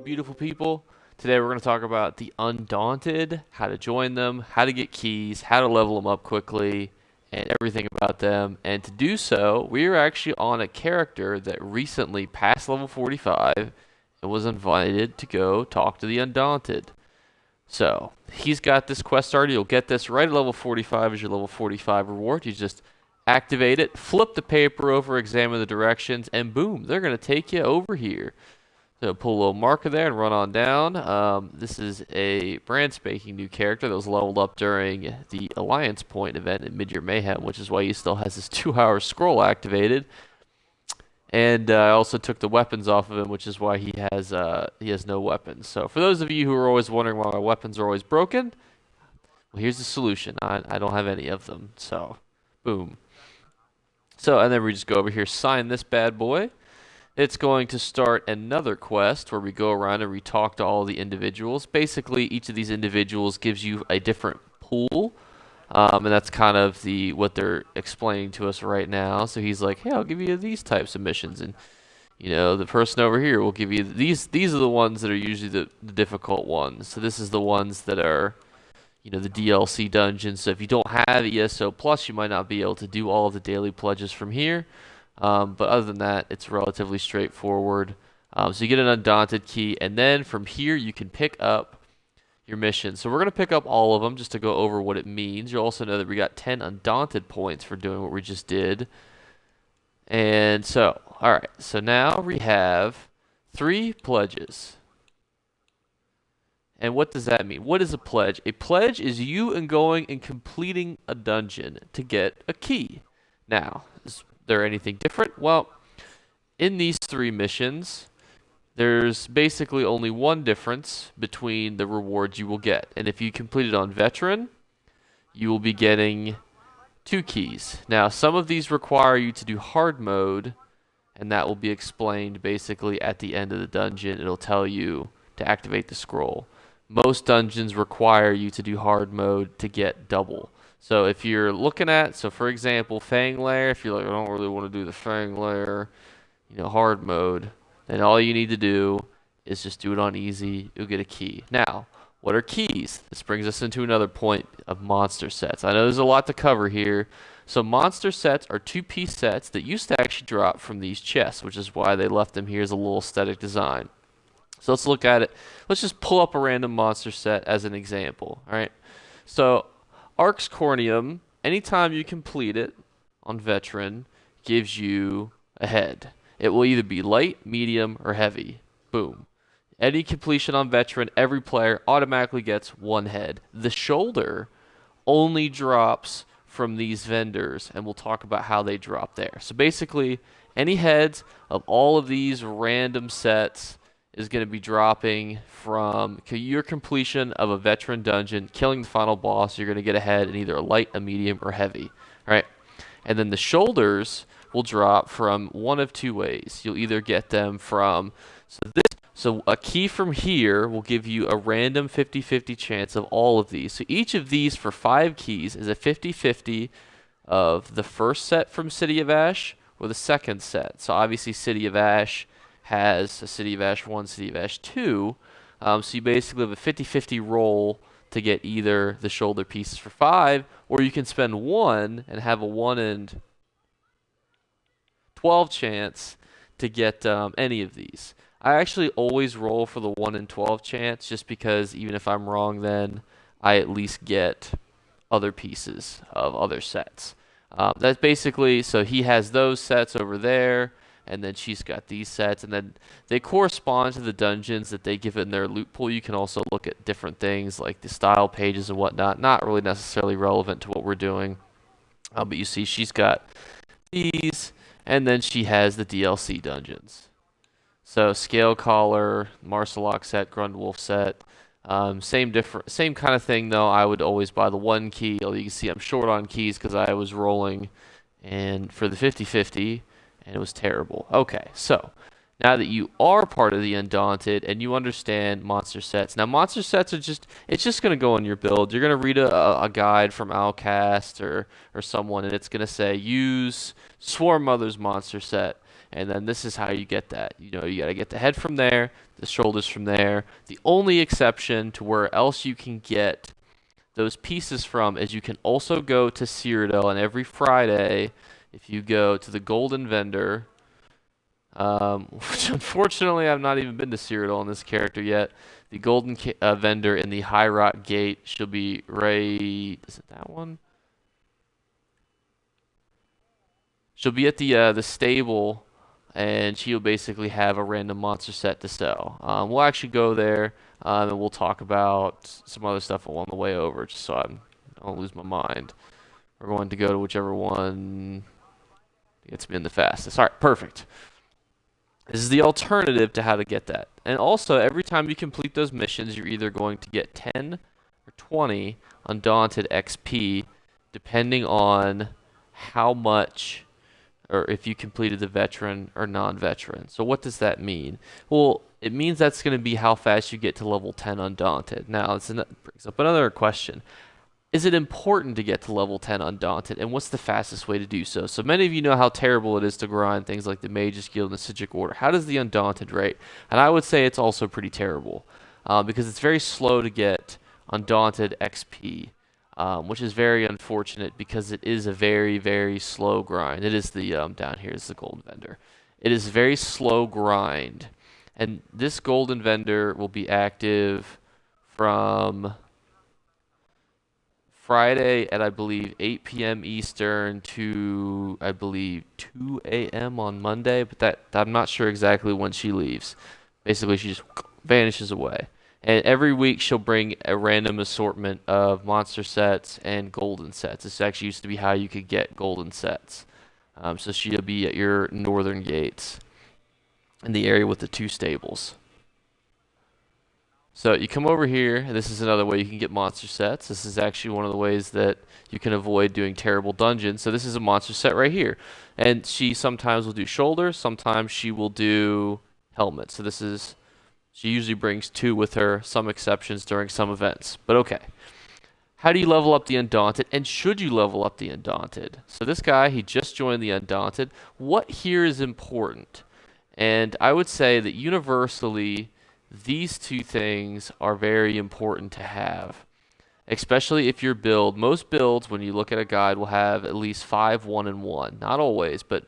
beautiful people. Today we're going to talk about the Undaunted, how to join them, how to get keys, how to level them up quickly, and everything about them. And to do so, we are actually on a character that recently passed level 45 and was invited to go talk to the Undaunted. So, he's got this quest started. You'll get this right at level 45 as your level 45 reward. You just activate it, flip the paper over, examine the directions, and boom, they're going to take you over here. So pull a little marker there and run on down. This is a brand spanking new character that was leveled up during the Alliance Point event in Midyear Mayhem, which is why he still has his 2-hour scroll activated. And I also took the weapons off of him, which is why he has no weapons. So for those of you who are always wondering why my weapons are always broken, well, here's the solution. I don't have any of them. So, boom. So, and then we just go over here, sign this bad boy. It's going to start another quest where we go around and we talk to all the individuals. Basically, each of these individuals gives you a different pool, and that's kind of what they're explaining to us right now. So he's like, "Hey, I'll give you these types of missions," and the person over here will give you these. These are the ones that are usually the difficult ones. So this is the ones that are, the DLC dungeons. So if you don't have ESO Plus, you might not be able to do all of the daily pledges from here. But other than that, it's relatively straightforward. So you get an Undaunted key, and then from here you can pick up your missions. So we're going to pick up all of them just to go over what it means. You'll also know that we got 10 Undaunted points for doing what we just did. And so, alright, so now we have 3 pledges. And what does that mean? What is a pledge? A pledge is you going and completing a dungeon to get a key. Now, is there anything different? Well, in these 3 missions, there's basically only one difference between the rewards you will get. And if you complete it on Veteran, you will be getting 2 keys. Now, some of these require you to do hard mode, and that will be explained basically at the end of the dungeon. It'll tell you to activate the scroll. Most dungeons require you to do hard mode to get double. So if you're looking at, for example, Fang Lair, if you're like, I don't really want to do the Fang Lair, hard mode, then all you need to do is just do it on easy. You'll get a key. Now, what are keys? This brings us into another point of monster sets. I know there's a lot to cover here. So monster sets are 2-piece sets that used to actually drop from these chests, which is why they left them here as a little aesthetic design. So let's look at it. Let's just pull up a random monster set as an example. All right. So Arx Corneum, anytime you complete it on Veteran, gives you a head. It will either be light, medium, or heavy. Boom. Any completion on Veteran, every player automatically gets 1 head. The shoulder only drops from these vendors, and we'll talk about how they drop there. So basically, any heads of all of these random sets is going to be dropping from your completion of a Veteran dungeon, killing the final boss. You're going to get a head in either a light, a medium, or heavy. All right? And then the shoulders will drop from one of 2 ways. You'll either get them from, so a key from here will give you a random 50-50 chance of all of these. So each of these for 5 keys is a 50-50 of the first set from City of Ash or the second set. So obviously City of Ash has a City of Ash 1, City of Ash 2. So you basically have a 50-50 roll to get either the shoulder pieces for 5, or you can spend 1 and have a 1 in 12 chance to get any of these. I actually always roll for the 1 in 12 chance, just because even if I'm wrong, then I at least get other pieces of other sets. That's basically, so he has those sets over there, and then she's got these sets, and then they correspond to the dungeons that they give in their loot pool. You can also look at different things like the style pages and whatnot. Not really necessarily relevant to what we're doing, but you see she's got these, and then she has the DLC dungeons. So Scale Collar, Marsalok set, Grundwolf set, same kind of thing though. I would always buy the 1 key. You can see I'm short on keys because I was rolling and for the 50-50. And it was terrible. Okay, so now that you are part of the Undaunted and you understand monster sets. Now, monster sets are it's just going to go in your build. You're going to read a guide from Outcast or someone, and it's going to say, use Swarm Mother's monster set. And then this is how you get that. You know, you got to get the head from there, the shoulders from there. The only exception to where else you can get those pieces from is you can also go to Cyrodiil, and every Friday, if you go to the golden vendor, which unfortunately I've not even been to Cyrodiil on this character yet, the golden vendor in the High Rock Gate, she'll be right, is it that one? She'll be at the stable, and she'll basically have a random monster set to sell. We'll actually go there, and we'll talk about some other stuff along the way over, just so I don't lose my mind. We're going to go to whichever one gets me in the fastest. All right, perfect. This is the alternative to how to get that. And also, every time you complete those missions, you're either going to get 10 or 20 Undaunted XP, depending on how much, or if you completed the veteran or non-veteran. So what does that mean? Well, it means that's going to be how fast you get to level 10 Undaunted. Now, this brings up another question. Is it important to get to level 10 Undaunted, and what's the fastest way to do so? So many of you know how terrible it is to grind things like the Mage's Guild and the Sigil Order. How does the Undaunted rate? And I would say it's also pretty terrible, because it's very slow to get Undaunted XP, which is very unfortunate because it is a very, very slow grind. It is the, down here is the Golden Vendor. It is a very slow grind, and this Golden Vendor will be active from Friday at, I believe, 8 p.m. Eastern to, I believe, 2 a.m. on Monday, but that I'm not sure exactly when she leaves. Basically, she just vanishes away. And every week she'll bring a random assortment of monster sets and golden sets. This actually used to be how you could get golden sets. So she'll be at your northern gates in the area with the 2 stables. So you come over here, and this is another way you can get monster sets. This is actually one of the ways that you can avoid doing terrible dungeons. So this is a monster set right here. And she sometimes will do shoulders, sometimes she will do helmet. So this is, she usually brings 2 with her, some exceptions during some events. But okay. How do you level up the Undaunted, and should you level up the Undaunted? So this guy, he just joined the Undaunted. What here is important? And I would say that universally, these 2 things are very important to have, especially if your build, most builds, when you look at a guide, will have at least 5 1 and 1. Not always, but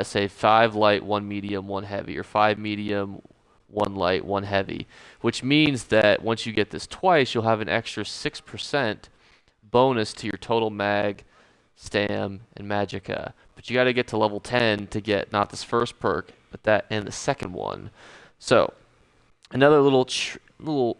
say 5 light, 1 medium, 1 heavy, or 5 medium, 1 light, 1 heavy, which means that once you get this twice, you'll have an extra 6% bonus to your total mag, stam, and magicka. But you got to get to level 10 to get not this first perk, but that and the second one. So another little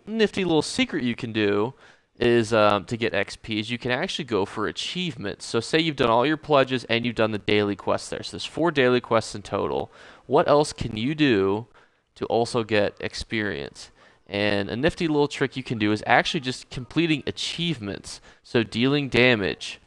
nifty little secret you can do is to get XP is you can actually go for achievements. So say you've done all your pledges and you've done the daily quests there. So there's 4 daily quests in total. What else can you do to also get experience? And a nifty little trick you can do is actually just completing achievements. So dealing damage,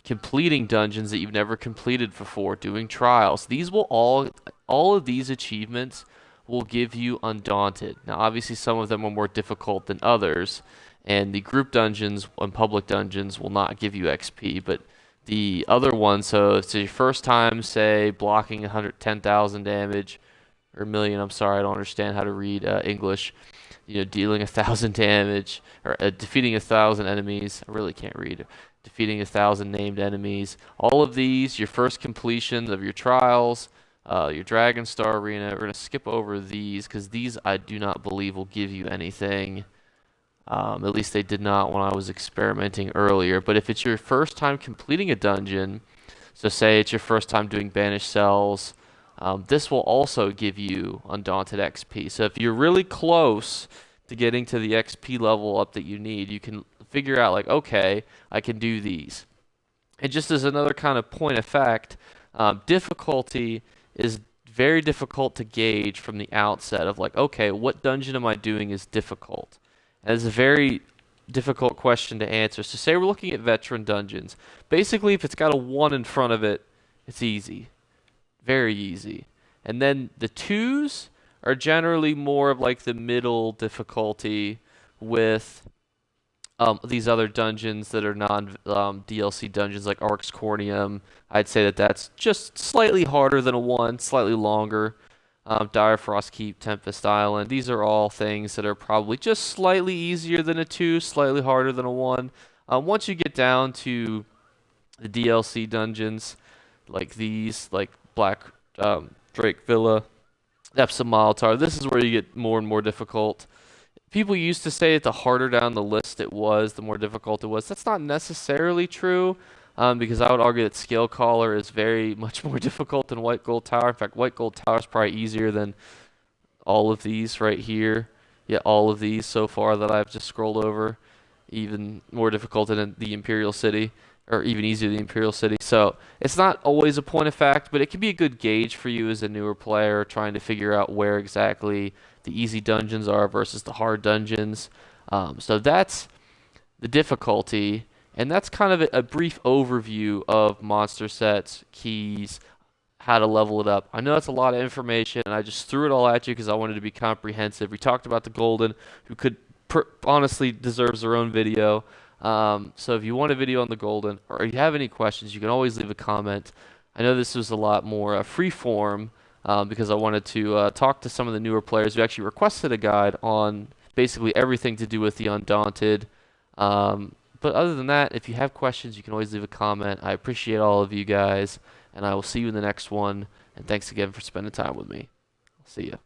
completing dungeons that you've never completed before, doing trials. These will all of these achievements will give you Undaunted. Now, obviously, some of them are more difficult than others, and the group dungeons and public dungeons will not give you XP, but the other ones, so it's your first time, say, blocking 110,000 damage, or a million, I'm sorry, I don't understand how to read English, dealing 1,000 damage, or defeating 1,000 enemies, I really can't read, defeating 1,000 named enemies. All of these, your first completions of your trials, your Dragon Star Arena. We're going to skip over these because these I do not believe will give you anything. At least they did not when I was experimenting earlier. But if it's your first time completing a dungeon, so say it's your first time doing Banished Cells, this will also give you Undaunted XP. So if you're really close to getting to the XP level up that you need, you can figure out like, okay, I can do these. And just as another kind of point of fact, difficulty is very difficult to gauge from the outset of like, okay, what dungeon am I doing is difficult? And it's a very difficult question to answer. So say we're looking at veteran dungeons. Basically, if it's got a 1 in front of it, it's easy. Very easy. And then the 2s are generally more of like the middle difficulty with these other dungeons that are non DLC dungeons like Ark's Cornium, I'd say that that's just slightly harder than a 1, slightly longer. Dire Frost Keep, Tempest Island, these are all things that are probably just slightly easier than a 2, slightly harder than a 1. Once you get down to the DLC dungeons, like these, like Black Drake Villa, Depths of Molitar, this is where you get more and more difficult. People used to say that the harder down the list it was, the more difficult it was. That's not necessarily true, because I would argue that Scale Caller is very much more difficult than White Gold Tower. In fact, White Gold Tower is probably easier than all of these right here. Yeah, all of these so far that I've just scrolled over. Even more difficult than the Imperial City, or even easier than the Imperial City. So it's not always a point of fact, but it can be a good gauge for you as a newer player trying to figure out where exactly the easy dungeons are versus the hard dungeons. So that's the difficulty, and that's kind of a brief overview of monster sets, keys, how to level it up. I know that's a lot of information, and I just threw it all at you because I wanted to be comprehensive. We talked about the Golden, who could honestly deserves their own video. So if you want a video on the Golden, or you have any questions, you can always leave a comment. I know this was a lot more free form, because I wanted to talk to some of the newer players who actually requested a guide on basically everything to do with the Undaunted. But other than that, if you have questions, you can always leave a comment. I appreciate all of you guys, and I will see you in the next one. And thanks again for spending time with me. See ya.